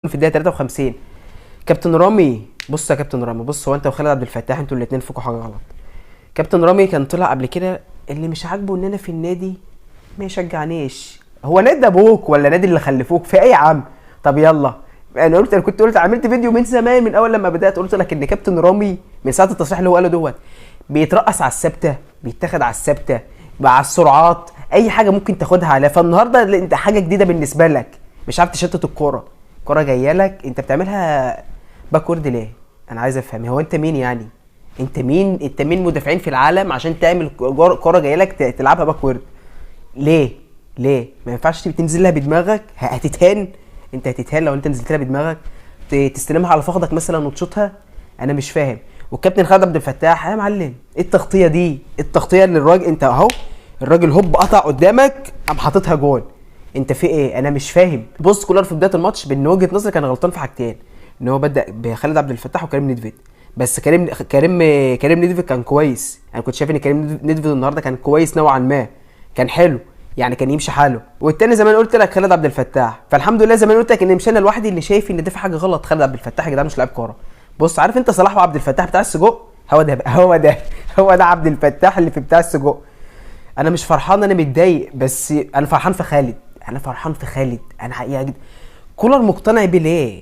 في الدقيقه 53. كابتن رامي، بص يا كابتن رامي، بص، هو انت وخالد عبد الفتاح انتوا الاثنين فيكم حاجه غلط. كابتن رامي كان طلع قبل كده اللي مش عاجبه ان انا في النادي ما يشجعنيش. هو نادي ابوك ولا نادي اللي خلفوك في اي عام؟ طب يلا، انا كنت قلت عملت فيديو من زمان، من اول لما بدات قلت لك ان كابتن رامي من ساعه التصريح اللي هو قاله دوت بيترقص على الثابته، بيتاخد على الثابته، مع السرعات، اي حاجه ممكن تاخدها عليها. فالنهارده انت حاجه جديده بالنسبه لك، مش عارف تشتت الكوره. الكوره جايه لك انت بتعملها باكورد ليه؟ انا عايز افهم، هو انت مين يعني؟ انت مين مدافعين في العالم عشان تعمل كوره جايه لك تلعبها باكورد؟ ليه؟ ليه ما ينفعش تنزل لها بدماغك؟ هتتهان، انت هتتهان لو انت نزلت لها بدماغك، تستلمها على فخدك مثلا وتشوطها. انا مش فاهم. والكابتن خالد عبد الفتاح يا معلم، ايه التغطيه دي؟ التغطيه اللي الراجل انت اهو، الراجل هوب قطع قدامك قام حاططها جول. انت في ايه؟ انا مش فاهم. بص، كولر في بدايه الماتش بان وجهه نظري كان غلطان في حاجتين، ان هو بدا بخالد عبد الفتاح وكريم نيدفيد. بس كريم نيدفيد كان كويس. انا كنت شايف ان كريم نيدفيد النهارده كان كويس نوعا ما، كان حلو يعني، كان يمشي حاله. والتاني زي ما أنا قلت لك خالد عبد الفتاح. فالحمد لله زي ما أنا قلت لك ان مش انا لوحدي اللي شايف ان ده في حاجه غلط. خالد عبد الفتاح يا جدعان مش لاعب كوره. بص، عارف انت صلاح وعبد الفتاح بتاع السجق؟ هو ده بقى، هو ده عبد الفتاح اللي في بتاع السجق. انا مش فرحان، انا متضايق، بس انا فرحان في خالد. انا فرحان في خالد، انا حقيقه جدا. كولر مقتنع بيه ليه؟